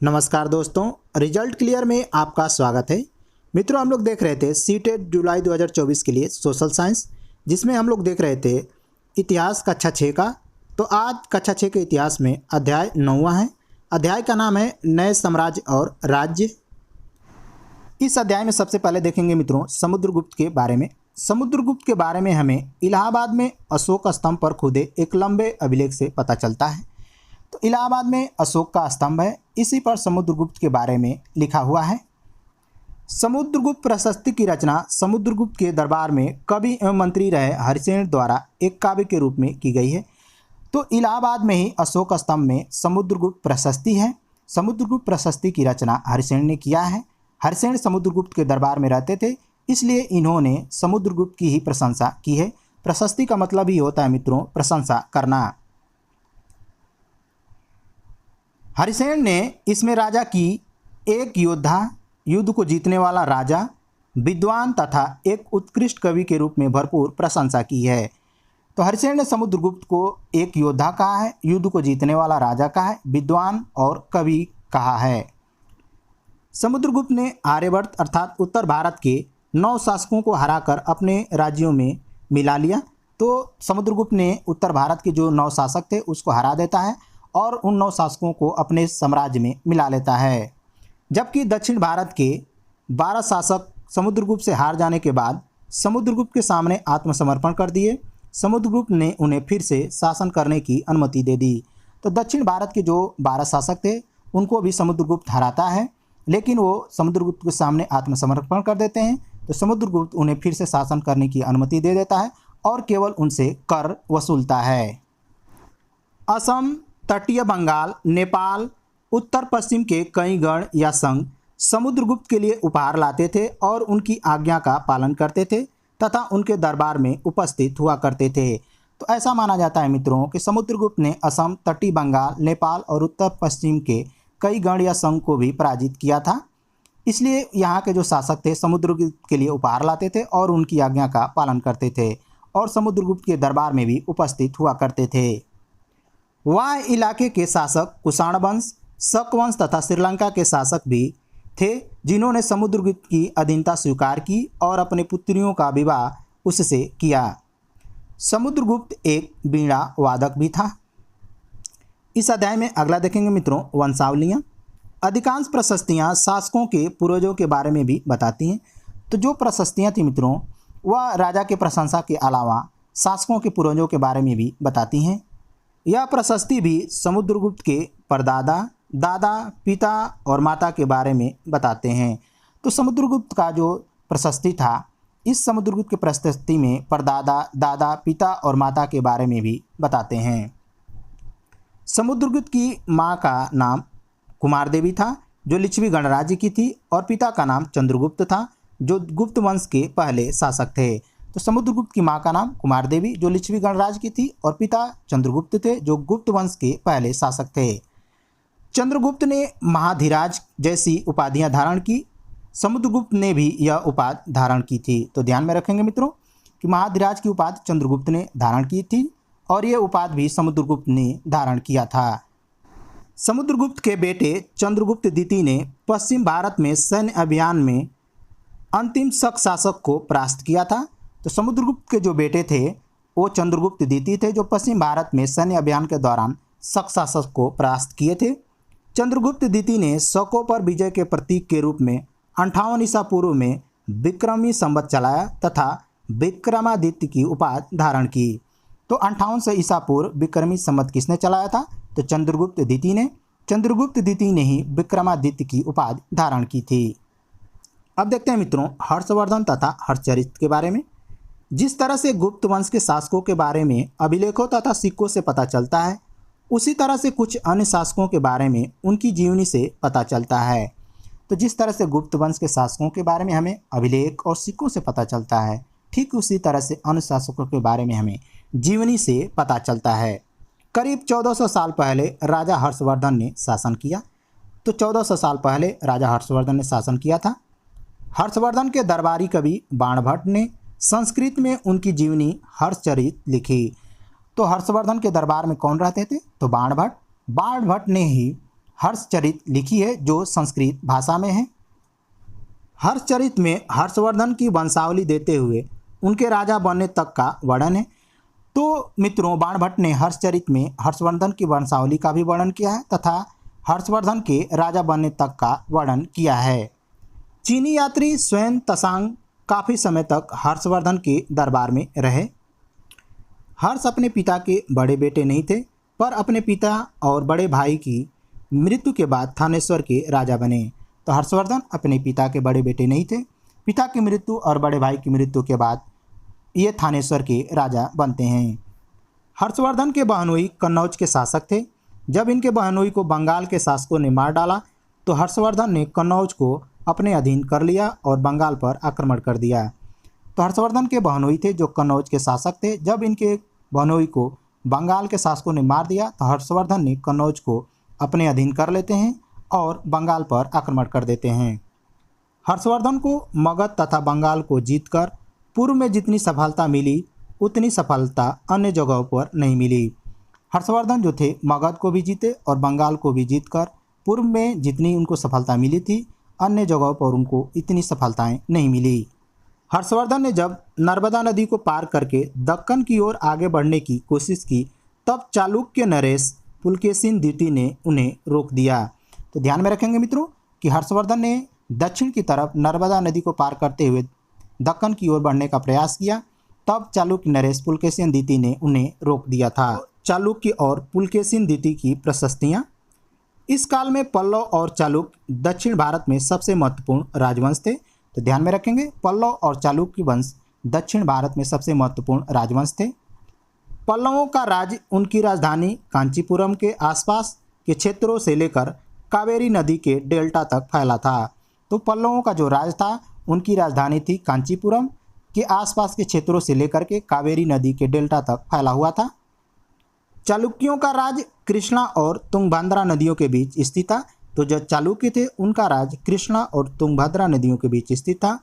नमस्कार दोस्तों, result clear में आपका स्वागत है। मित्रों, हम लोग देख रहे थे सीटेट जुलाई 2024 के लिए सोशल साइंस, जिसमें हम लोग देख रहे थे इतिहास कक्षा 6 का। तो आज कक्षा 6 के इतिहास में अध्याय 9वां है। अध्याय का नाम है नए साम्राज्य और राज्य। इस अध्याय में सबसे पहले देखेंगे मित्रों समुद्रगुप्त के बारे में। समुद्रगुप्त के बारे में हमें इलाहाबाद में अशोक स्तंभ पर खुदे एक लंबे अभिलेख से पता चलता है। तो इलाहाबाद में अशोक का स्तंभ है, इसी पर समुद्रगुप्त के बारे में लिखा हुआ है। समुद्रगुप्त प्रशस्ति की रचना समुद्रगुप्त के दरबार में कवि एवं मंत्री रहे हरिसेन द्वारा एक काव्य के रूप में की गई है। तो इलाहाबाद में ही अशोक स्तंभ में समुद्रगुप्त प्रशस्ति है। समुद्रगुप्त प्रशस्ति की रचना हरिसेन ने किया है। हरिसेन समुद्रगुप्त के दरबार में रहते थे, इसलिए इन्होंने समुद्रगुप्त की ही प्रशंसा की है। प्रशस्ति का मतलब ही होता है मित्रों प्रशंसा करना। हरिसेन ने इसमें राजा की एक योद्धा, युद्ध को जीतने वाला राजा, विद्वान तथा एक उत्कृष्ट कवि के रूप में भरपूर प्रशंसा की है। तो हरिसेन ने समुद्रगुप्त को एक योद्धा कहा है, युद्ध को जीतने वाला राजा कहा है, विद्वान और कवि कहा है। समुद्रगुप्त ने आर्यवर्त अर्थात उत्तर भारत के 9 शासकों को हराकर अपने राज्यों में मिला लिया। तो समुद्रगुप्त ने उत्तर भारत के जो 9 शासक थे उसको हरा देता है और उन 9 शासकों को अपने साम्राज्य में मिला लेता है। जबकि दक्षिण भारत के 12 शासक समुद्रगुप्त से हार जाने के बाद समुद्रगुप्त के सामने आत्मसमर्पण कर दिए। समुद्रगुप्त ने उन्हें फिर से शासन करने की अनुमति दे दी। तो दक्षिण भारत के जो 12 शासक थे उनको भी समुद्रगुप्त हराता है, लेकिन वो समुद्रगुप्त के सामने आत्मसमर्पण कर देते हैं। तो समुद्रगुप्त उन्हें फिर से शासन करने की अनुमति दे देता है और केवल उनसे कर वसूलता है। असम, तटीय बंगाल, नेपाल, उत्तर पश्चिम के कई गण या संघ समुद्रगुप्त के लिए उपहार लाते थे और उनकी आज्ञा का पालन करते थे तथा उनके दरबार में उपस्थित हुआ करते थे। तो ऐसा माना जाता है मित्रों कि समुद्रगुप्त ने असम, तटीय बंगाल, नेपाल और उत्तर पश्चिम के कई गण या संघ को भी पराजित किया था। इसलिए यहाँ के जो शासक थे समुद्रगुप्त के लिए उपहार लाते थे और उनकी आज्ञा का पालन करते थे और समुद्रगुप्त के दरबार में भी उपस्थित हुआ करते थे। वह इलाके के शासक कुषाण वंश, शक वंश तथा श्रीलंका के शासक भी थे, जिन्होंने समुद्रगुप्त की अधीनता स्वीकार की और अपने पुत्रियों का विवाह उससे किया। समुद्रगुप्त एक वीणा वादक भी था। इस अध्याय में अगला देखेंगे मित्रों वंशावलियाँ। अधिकांश प्रशस्तियाँ शासकों के पूर्वजों के बारे में भी बताती हैं। तो जो प्रशस्तियाँ थी मित्रों वह राजा के प्रशंसा के अलावा शासकों के पूर्वजों के बारे में भी बताती हैं। यह प्रशस्ति भी समुद्रगुप्त के परदादा, दादा, पिता और माता के बारे में बताते हैं। तो समुद्रगुप्त का जो प्रशस्ति था, इस समुद्रगुप्त की प्रशस्ति में परदादा, दादा, पिता और माता के बारे में भी बताते हैं। समुद्रगुप्त की माँ का नाम कुमार देवी था, जो लिच्छवी गणराज्य की थी, और पिता का नाम चंद्रगुप्त था, जो गुप्त वंश के पहले शासक थे। तो समुद्रगुप्त की माँ का नाम कुमार देवी, जो लिच्छवी गणराज्य की थी, और पिता चंद्रगुप्त थे, जो गुप्त वंश के पहले शासक थे। चंद्रगुप्त ने महाधिराज जैसी उपाधियां धारण की। समुद्रगुप्त ने भी यह उपाधि धारण की थी। तो ध्यान में रखेंगे मित्रों कि महाधिराज की उपाधि चंद्रगुप्त ने धारण की थी और यह उपाधि भी समुद्रगुप्त ने धारण किया था। समुद्रगुप्त के बेटे चंद्रगुप्त द्वितीय ने पश्चिम भारत में सैन्य अभियान में अंतिम शक शासक को परास्त किया था। तो समुद्रगुप्त के जो बेटे थे वो चंद्रगुप्त द्वितीय थे, जो पश्चिम भारत में सैन्य अभियान के दौरान शक शासक को परास्त किए थे। चंद्रगुप्त द्वितीय ने शकों पर विजय के प्रतीक के रूप में 58 ईसा पूर्व में विक्रमी संवत चलाया तथा विक्रमादित्य की उपाधि धारण की। तो 58 ईसा पूर्व विक्रमी संवत किसने चलाया था? तो चंद्रगुप्त द्वितीय ने। चंद्रगुप्त द्वितीय ने ही विक्रमादित्य की उपाधि धारण की थी। अब देखते हैं मित्रों हर्षवर्धन तथा हर्षचरित के बारे में। जिस तरह से गुप्त वंश के शासकों के बारे में अभिलेखों तथा सिक्कों से पता चलता है, उसी तरह से कुछ अन्य शासकों के बारे में उनकी जीवनी से पता चलता है। तो जिस तरह से गुप्त वंश के शासकों के बारे में हमें अभिलेख और सिक्कों से पता चलता है, ठीक उसी तरह से अन्य शासकों के बारे में हमें जीवनी से पता चलता है। करीब 1400 साल पहले राजा हर्षवर्धन ने शासन किया। तो 1400 साल पहले राजा हर्षवर्धन ने शासन किया था। हर्षवर्धन के दरबारी कवि बाणभट्ट ने संस्कृत में उनकी जीवनी हर्षचरित लिखी। तो हर्षवर्धन के दरबार में कौन रहते थे? तो बाणभट्ट ने ही हर्षचरित लिखी है जो संस्कृत भाषा में है। हर्षचरित में हर्षवर्धन की वंशावली देते हुए उनके राजा बनने तक का वर्णन है। तो मित्रों, बाणभट्ट ने हर्षचरित में हर्षवर्धन की वंशावली का भी वर्णन किया है तथा हर्षवर्धन के राजा बनने तक का वर्णन किया है। चीनी यात्री स्वयं त्सांग काफ़ी समय तक हर्षवर्धन के दरबार में रहे। हर्ष अपने पिता के बड़े बेटे नहीं थे, पर अपने पिता और बड़े भाई की मृत्यु के बाद थानेश्वर के राजा बने। तो हर्षवर्धन अपने पिता के बड़े बेटे नहीं थे। पिता की मृत्यु और बड़े भाई की मृत्यु के बाद ये थानेश्वर के राजा बनते हैं। हर्षवर्धन के बहनोई कन्नौज के शासक थे। जब इनके बहनोई को बंगाल के शासकों ने मार डाला तो हर्षवर्धन ने कन्नौज को अपने अधीन कर लिया और बंगाल पर आक्रमण कर दिया। तो हर्षवर्धन के बहनोई थे जो कन्नौज के शासक थे। जब इनके बहनोई को बंगाल के शासकों ने मार दिया तो हर्षवर्धन ने कन्नौज को अपने अधीन कर लेते हैं और बंगाल पर आक्रमण कर देते हैं। हर्षवर्धन को मगध तथा बंगाल को जीतकर पूर्व में जितनी सफलता मिली उतनी सफलता अन्य जगहों पर नहीं मिली। हर्षवर्धन जो थे मगध को भी जीते और बंगाल को भी जीतकर पूर्व में जितनी उनको सफलता मिली थी अन्य जगहों पर उनको इतनी सफलताएं नहीं मिली। हर्षवर्धन ने जब नर्मदा नदी को पार करके दक्कन की ओर आगे बढ़ने की कोशिश की तब चालुक्य नरेश पुलकेशिन द्वितीय ने उन्हें रोक दिया। तो ध्यान में रखेंगे मित्रों कि हर्षवर्धन ने दक्षिण की तरफ नर्मदा नदी को पार करते हुए दक्कन की ओर बढ़ने का प्रयास किया, तब चालुक्य नरेश पुलकेशिन द्वितीय ने उन्हें रोक दिया था। चालुक्य और पुलकेशिन द्वितीय की प्रशस्तियाँ। इस काल में पल्लव और चालुक्य दक्षिण भारत में सबसे महत्वपूर्ण राजवंश थे। तो ध्यान में रखेंगे, पल्लव और चालुक्य वंश दक्षिण भारत में सबसे महत्वपूर्ण राजवंश थे। पल्लवों का राज्य उनकी राजधानी कांचीपुरम के आसपास के क्षेत्रों से लेकर कावेरी नदी के डेल्टा तक फैला था। तो पल्लवों का जो राज था उनकी राजधानी थी कांचीपुरम के आसपास के क्षेत्रों से लेकर के कावेरी नदी के डेल्टा तक फैला हुआ था। चालुक्यों का राज कृष्णा और तुंगभद्रा नदियों के बीच स्थित था। तो जो चालुक्य थे उनका राज कृष्णा और तुंगभद्रा नदियों के बीच स्थित था।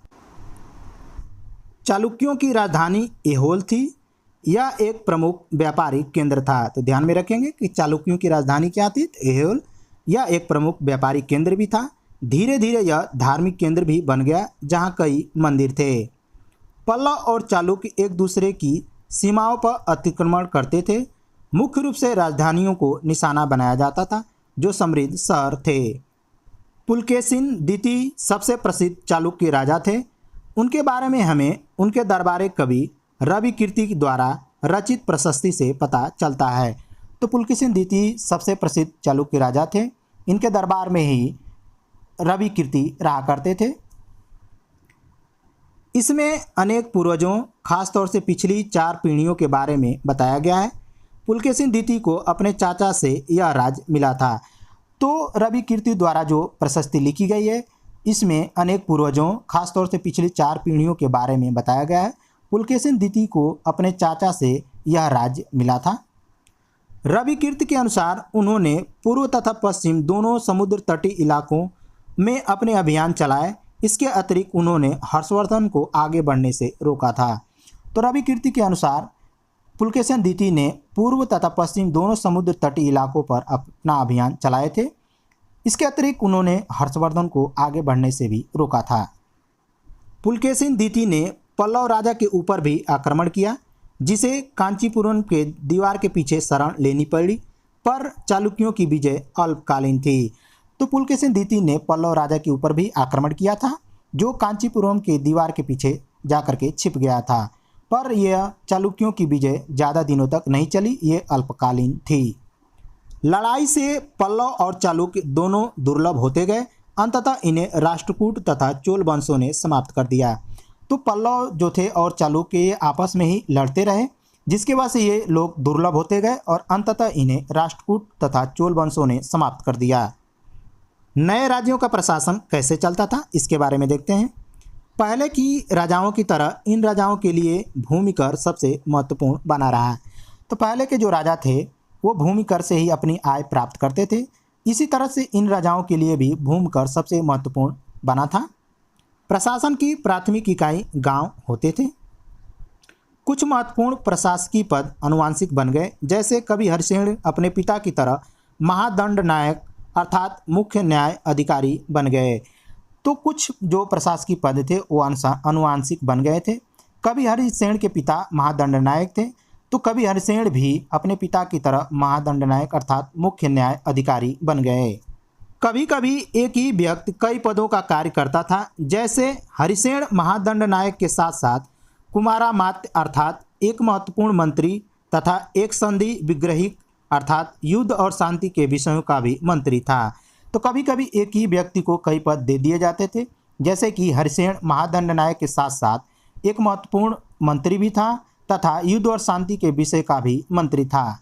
चालुक्यों की राजधानी ऐहोल थी। यह एक प्रमुख व्यापारिक केंद्र था। तो ध्यान में रखेंगे कि चालुक्यों की राजधानी क्या थी, ऐहोल। यह एक प्रमुख व्यापारिक केंद्र भी था। धीरे धीरे यह धार्मिक केंद्र भी बन गया जहाँ कई मंदिर थे। पल्लव और चालुक्य एक दूसरे की सीमाओं पर अतिक्रमण करते थे। मुख्य रूप से राजधानियों को निशाना बनाया जाता था जो समृद्ध शहर थे। पुलकेशिन द्वितीय सबसे प्रसिद्ध चालुक्य राजा थे। उनके बारे में हमें उनके दरबारी कवि रवि कीर्ति द्वारा रचित प्रशस्ति से पता चलता है। तो पुलकेशिन द्वितीय सबसे प्रसिद्ध चालुक्य राजा थे। इनके दरबार में ही रवि कीर्ति रहा करते थे। इसमें अनेक पूर्वजों, खासतौर से पिछली 4 पीढ़ियों के बारे में बताया गया है। पुलकेशिन द्वितीय को अपने चाचा से यह राज मिला था। तो रवि कीर्ति द्वारा जो प्रशस्ति लिखी गई है इसमें अनेक पूर्वजों, खासतौर से पिछली 4 पीढ़ियों के बारे में बताया गया है। पुलकेशिन द्वितीय को अपने चाचा से यह राज्य मिला था। रवि कीर्ति के अनुसार उन्होंने पूर्व तथा पश्चिम दोनों समुद्र तटीय इलाकों में अपने अभियान चलाए। इसके अतिरिक्त उन्होंने हर्षवर्धन को आगे बढ़ने से रोका था। तो रवि कीर्ति के अनुसार पुलकेशिन द्वितीय ने पूर्व तथा पश्चिम दोनों समुद्र तटीय इलाकों पर अपना अभियान चलाए थे। इसके अतिरिक्त उन्होंने हर्षवर्धन को आगे बढ़ने से भी रोका था। पुलकेशिन द्वितीय ने पल्लव राजा के ऊपर भी आक्रमण किया, जिसे कांचीपुरम के दीवार के पीछे शरण लेनी पड़ी, पर चालुक्यों की विजय अल्पकालीन थी। तो पुलकेशिन द्वितीय ने पल्लव राजा के ऊपर भी आक्रमण किया था, जो कांचीपुरम के दीवार के पीछे जाकर के छिप गया था, पर यह चालुक्यों की विजय ज़्यादा दिनों तक नहीं चली, ये अल्पकालीन थी। लड़ाई से पल्लव और चालुक्य दोनों दुर्लभ होते गए। अंततः इन्हें राष्ट्रकूट तथा चोल वंशों ने समाप्त कर दिया। तो पल्लव जो थे और चालुक्य ये आपस में ही लड़ते रहे, जिसके वजह से ये लोग दुर्लभ होते गए और अंततः इन्हें राष्ट्रकूट तथा चोल वंशों ने समाप्त कर दिया। नए राज्यों का प्रशासन कैसे चलता था इसके बारे में देखते हैं। पहले की राजाओं की तरह इन राजाओं के लिए भूमि कर सबसे महत्वपूर्ण बना रहा। तो पहले के जो राजा थे वो भूमि कर से ही अपनी आय प्राप्त करते थे। इसी तरह से इन राजाओं के लिए भी भूमि कर सबसे महत्वपूर्ण बना था। प्रशासन की प्राथमिक इकाई गांव होते थे। कुछ महत्वपूर्ण प्रशासकीय पद अनुवांशिक बन गए, जैसे कवि हरिसेन अपने पिता की तरह महादंड नायक अर्थात मुख्य न्याय अधिकारी बन गए। तो कुछ जो प्रशासकीय पद थे वो अनुवांशिक बन गए थे। कवि हरिसेन के पिता महादंडनायक थे, तो कवि हरिसेन भी अपने पिता की तरह महादंडनायक अर्थात मुख्य न्याय अधिकारी बन गए। कभी कभी एक ही व्यक्ति कई पदों का कार्य करता था, जैसे हरिसेन महादंडनायक के साथ साथ कुमारामात्य अर्थात एक महत्वपूर्ण मंत्री तथा एक संधि विग्रहिक अर्थात युद्ध और शांति के विषयों का भी मंत्री था। तो कभी कभी एक ही व्यक्ति को कई पद दे दिए जाते थे, जैसे कि हरिसेन महादंडनायक के साथ साथ एक महत्वपूर्ण मंत्री भी था तथा युद्ध और शांति के विषय का भी मंत्री था।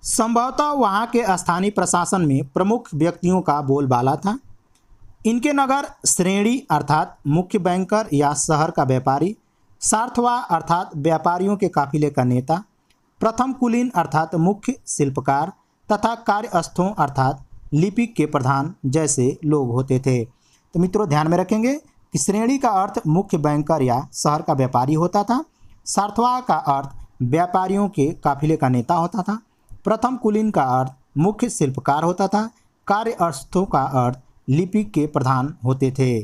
संभवतः वहाँ के स्थानीय प्रशासन में प्रमुख व्यक्तियों का बोलबाला था। इनके नगर श्रेणी अर्थात मुख्य बैंकर या शहर का व्यापारी, सार्थवा अर्थात व्यापारियों के काफिले का नेता, प्रथम कुलीन अर्थात मुख्य शिल्पकार तथा कार्यस्थों अर्थात लिपिक के प्रधान जैसे लोग होते थे। तो मित्रों ध्यान में रखेंगे कि श्रेणी का अर्थ मुख्य बैंकर या शहर का व्यापारी होता था, सार्थवा का अर्थ व्यापारियों के काफिले का नेता होता था, प्रथम कुलीन का अर्थ मुख्य शिल्पकार होता था, कार्यस्थों का अर्थ लिपिक के प्रधान होते थे।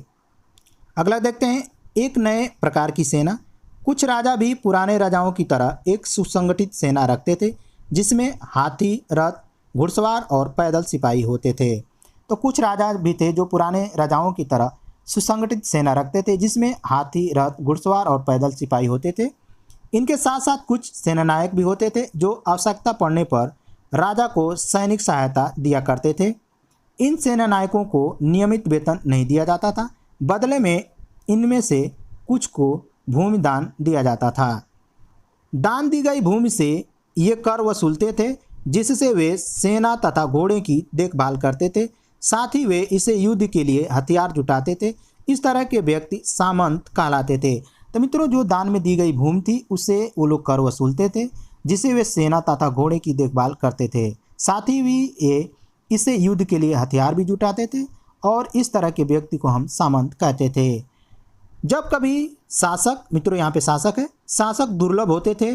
अगला देखते हैं, एक नए प्रकार की सेना। कुछ राजा भी पुराने राजाओं की तरह एक सुसंगठित सेना रखते थे, जिसमें हाथी, रथ, घुड़सवार और पैदल सिपाही होते थे। तो कुछ राजा भी थे जो पुराने राजाओं की तरह सुसंगठित सेना रखते थे, जिसमें हाथी, रथ, घुड़सवार और पैदल सिपाही होते थे। इनके साथ साथ कुछ सेनानायक भी होते थे जो आवश्यकता पड़ने पर राजा को सैनिक सहायता दिया करते थे। इन सेनानायकों को नियमित वेतन नहीं दिया जाता था, बदले में इनमें से कुछ को भूमि दान दिया जाता था। दान दी गई भूमि से ये कर वसूलते थे, जिससे वे सेना तथा घोड़े की देखभाल करते थे। साथ ही वे इसे युद्ध के लिए हथियार जुटाते थे। इस तरह के व्यक्ति सामंत कहलाते थे। तो मित्रों, जो दान में दी गई भूमि थी उससे वो लोग कर वसूलते थे, जिसे वे सेना तथा घोड़े की देखभाल करते थे। साथ ही भी ये इसे युद्ध के लिए हथियार भी जुटाते थे और इस तरह के व्यक्ति को हम सामंत कहते थे। जब कभी शासक, मित्रों यहाँ पे शासक है, शासक दुर्लभ होते थे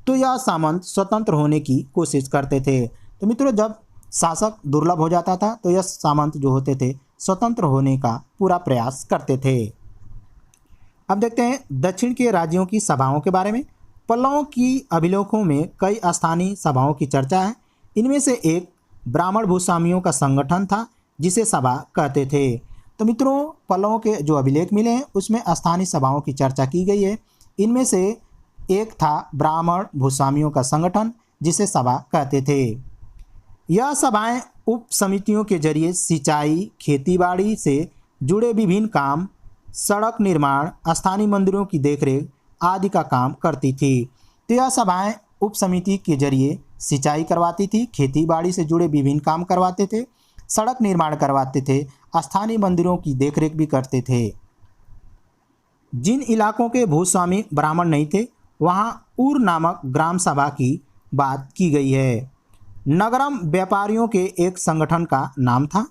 तो यह सामंत स्वतंत्र होने की कोशिश करते थे। तो मित्रों, जब शासक दुर्लभ हो जाता था तो यह सामंत जो होते थे स्वतंत्र होने का पूरा प्रयास करते थे। अब देखते हैं दक्षिण के राज्यों की सभाओं के बारे में। पल्लवों की अभिलेखों में कई स्थानीय सभाओं की चर्चा है। इनमें से एक ब्राह्मण भूस्वामियों का संगठन था, जिसे सभा कहते थे। तो मित्रों, पल्लवों के जो अभिलेख मिले हैं उसमें स्थानीय सभाओं की चर्चा की गई है। इनमें से एक था ब्राह्मण भूस्वामियों का संगठन, जिसे सभा कहते थे। यह सभाएं उप समितियों के जरिए सिंचाई, खेतीबाड़ी से जुड़े विभिन्न काम, सड़क निर्माण, स्थानीय मंदिरों की देखरेख आदि का काम करती थी। तो यह सभाएं उप समिति के जरिए सिंचाई करवाती थी, खेतीबाड़ी से जुड़े विभिन्न काम करवाते थे, सड़क निर्माण करवाते थे, स्थानीय मंदिरों की देखरेख भी करते थे। जिन इलाकों के भूस्वामी ब्राह्मण नहीं थे, वहाँ उर नामक ग्राम सभा की बात की गई है। नगरम व्यापारियों के एक संगठन का नाम था।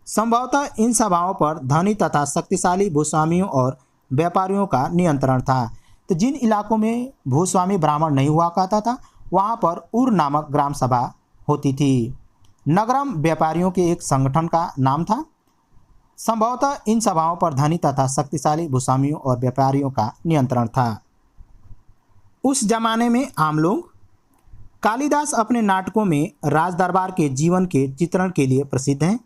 संभवतः इन सभाओं पर धनी तथा शक्तिशाली भूस्वामियों और व्यापारियों का नियंत्रण था। तो जिन इलाकों में भूस्वामी ब्राह्मण नहीं हुआ करता था, वहाँ पर उर नामक ग्राम सभा होती थी। नगरम व्यापारियों के एक संगठन का नाम था। संभवतः इन सभाओं पर धनी तथा शक्तिशाली भूस्वामियों और व्यापारियों का नियंत्रण था। उस जमाने में आम लोग। कालिदास अपने नाटकों में राज दरबार के जीवन के चित्रण के लिए प्रसिद्ध हैं।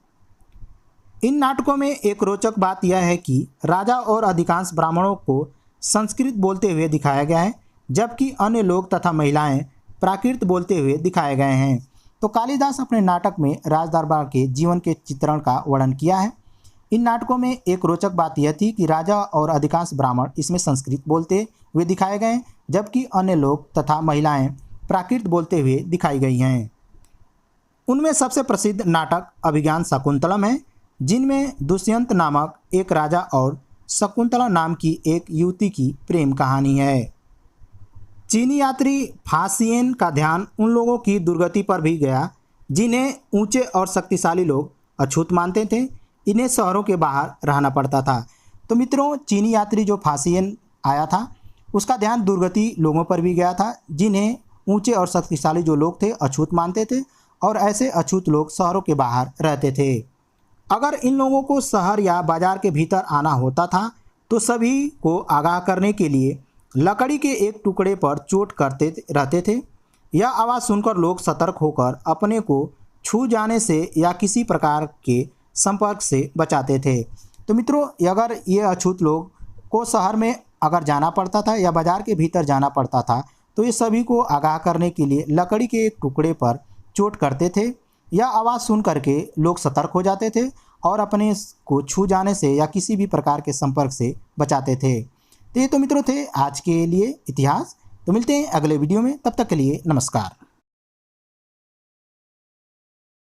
इन नाटकों में एक रोचक बात यह है कि राजा और अधिकांश ब्राह्मणों को संस्कृत बोलते हुए दिखाया गया है, जबकि अन्य लोग तथा महिलाएं प्राकृत बोलते हुए दिखाए गए हैं। तो कालिदास अपने नाटक में राज दरबार के जीवन के चित्रण का वर्णन किया है। इन नाटकों में एक रोचक बात यह थी कि राजा और अधिकांश ब्राह्मण इसमें संस्कृत बोलते हुए दिखाए गए, जबकि अन्य लोग तथा महिलाएं प्राकृत बोलते हुए दिखाई गई हैं। उनमें सबसे प्रसिद्ध नाटक अभिज्ञान शकुंतलम है, जिनमें दुष्यंत नामक एक राजा और शकुंतला नाम की एक युवती की प्रेम कहानी है। चीनी यात्री फासियन का ध्यान उन लोगों की दुर्गति पर भी गया जिन्हें ऊंचे और शक्तिशाली लोग अछूत मानते थे। इन्हें शहरों के बाहर रहना पड़ता था। तो मित्रों, चीनी यात्री जो फासियन आया था उसका ध्यान दुर्गति लोगों पर भी गया था, जिन्हें ऊंचे और शक्तिशाली जो लोग थे अछूत मानते थे और ऐसे अछूत लोग शहरों के बाहर रहते थे। अगर इन लोगों को शहर या बाजार के भीतर आना होता था तो सभी को आगाह करने के लिए लकड़ी के एक टुकड़े पर चोट करते रहते थे। यह आवाज़ सुनकर लोग सतर्क होकर अपने को छू जाने से या किसी प्रकार के संपर्क से बचाते थे। तो मित्रों, अगर ये अछूत लोग को शहर में अगर जाना पड़ता था या बाजार के भीतर जाना पड़ता था तो ये सभी को आगाह करने के लिए लकड़ी के एक टुकड़े पर चोट करते थे। यह आवाज़ सुन करके लोग सतर्क हो जाते थे और अपने को छू जाने से या किसी भी प्रकार के संपर्क से बचाते थे। तो ये तो मित्रों थे आज के लिए इतिहास। तो मिलते हैं अगले वीडियो में, तब तक के लिए नमस्कार।